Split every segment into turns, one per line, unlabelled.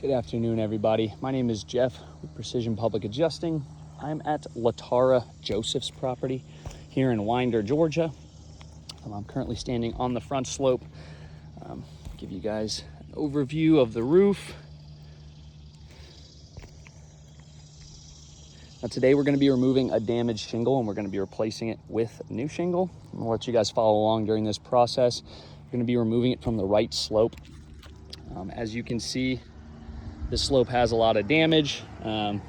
Good afternoon, everybody. My name is Jeff with Precision Public Adjusting. I'm at Latara Joseph's property here in Winder, Georgia. I'm currently standing on the front slope. Give you guys an overview of the roof. Now today we're going to be removing a damaged shingle and we're going to be replacing it with new shingle. I'm going to let you guys follow along during this process. We're going to be removing it from the right slope. As you can see, this slope has a lot of damage. From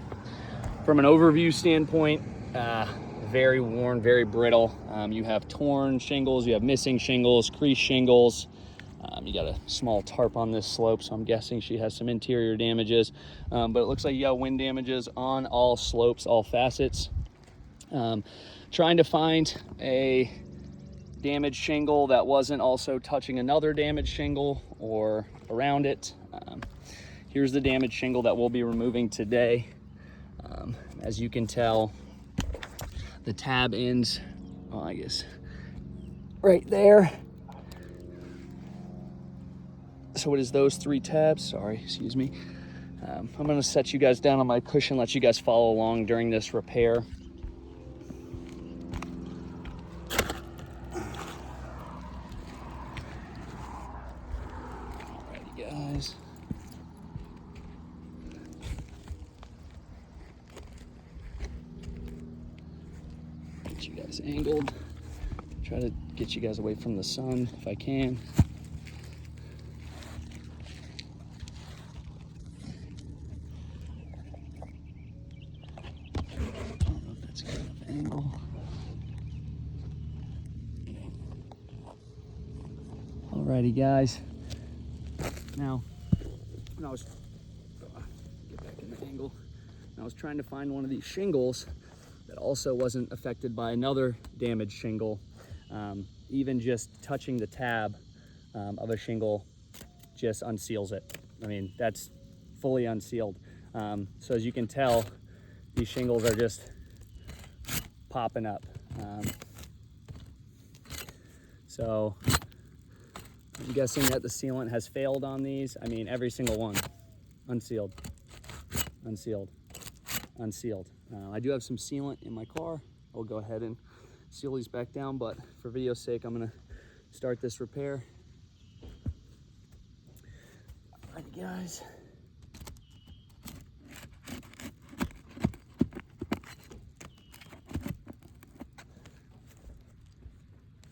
an overview standpoint, very worn, very brittle. You have torn shingles, you have missing shingles, creased shingles. You got a small tarp on this slope, so I'm guessing she has some interior damages. But it looks like you got wind damages on all slopes, all facets. Trying to find a damaged shingle that wasn't also touching another damaged shingle or around it. Here's the damaged shingle that we'll be removing today. As you can tell, the tab ends, well, I guess, right there. So it is those three tabs, sorry, excuse me. I'm gonna set you guys down on my cushion, let you guys follow along during this repair. Alrighty, guys. Get you guys angled. Try to get you guys away from the sun if I can. I don't know if that's a good enough angle. Alrighty, guys. Now, when I was get back in the angle, I was trying to find one of these shingles that also wasn't affected by another damaged shingle. Even just touching the tab of a shingle just unseals it. I mean, that's fully unsealed. So as you can tell, these shingles are just popping up. So I'm guessing that the sealant has failed on these. I mean, every single one, unsealed, unsealed, unsealed. I do have some sealant in my car. I'll go ahead and seal these back down, but for video's sake, I'm gonna start this repair. Alrighty, guys.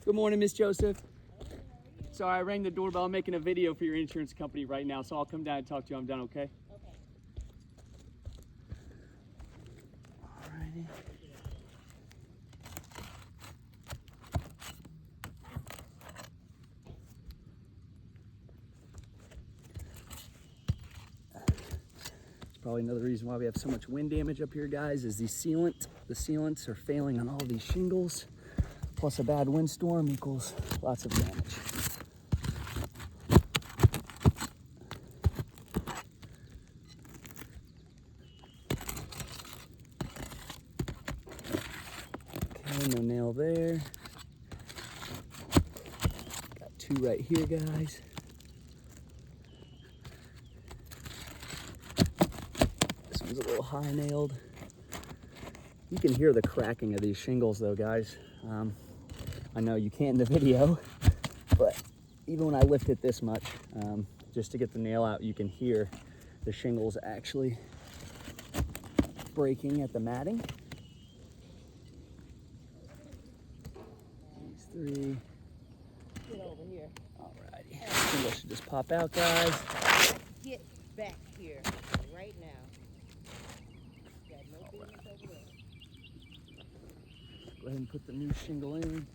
Good morning, Miss Joseph. Sorry, I rang the doorbell. I'm making a video for your insurance company right now, so I'll come down and talk to you. I'm done, okay?
Okay.
Alrighty. It's probably another reason why we have so much wind damage up here, guys, is the sealants are failing on all these shingles, plus a bad windstorm equals lots of damage. Okay, no nail there. Got two right here, guys. This one's a little high nailed. You can hear the cracking of these shingles though, guys. I know you can't in the video, but even when I lift it this much, just to get the nail out, you can hear the shingles actually breaking at the matting. These three.
Get over here.
Alrighty. Shingle should just pop out, guys.
Get back here right now. Got no business over there.
Go ahead and put the new shingle in.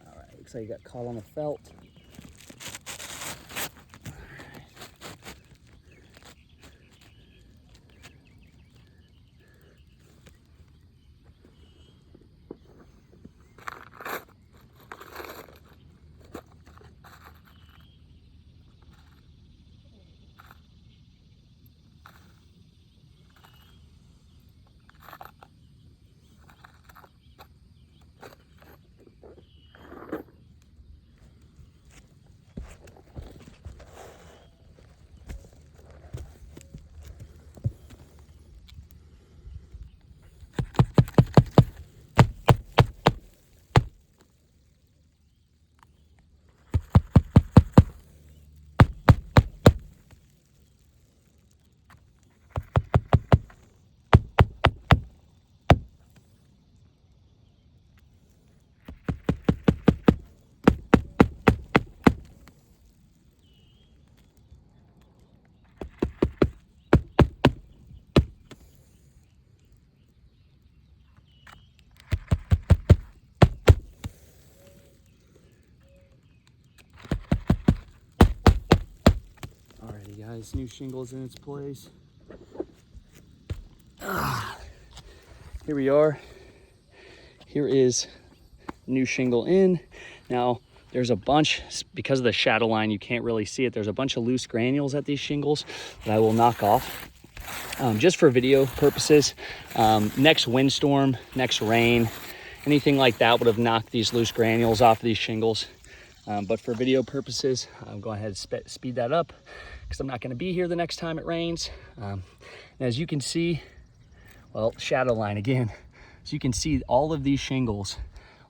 Alright, looks like you got caught on the felt. Alrighty guys, new shingles in its place. Here we are. Here is new shingle in. Now there's a bunch, because of the shadow line, you can't really see it. There's a bunch of loose granules at these shingles that I will knock off just for video purposes. Next windstorm, next rain, anything like that would have knocked these loose granules off of these shingles. But for video purposes, I'm going ahead and speed that up because I'm not going to be here the next time it rains. And as you can see, well, shadow line again. So you can see all of these shingles,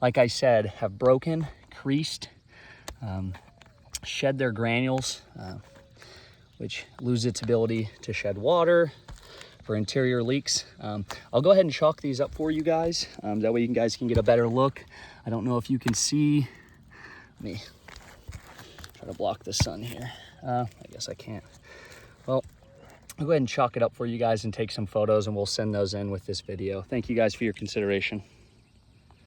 like I said, have broken, creased, shed their granules, which lose its ability to shed water for interior leaks. I'll go ahead and chalk these up for you guys. That way you guys can get a better look. I don't know if you can see. Let me try to block the sun here. I guess I can't. Well, I'll go ahead and chalk it up for you guys and take some photos, and we'll send those in with this video. Thank you guys for your consideration.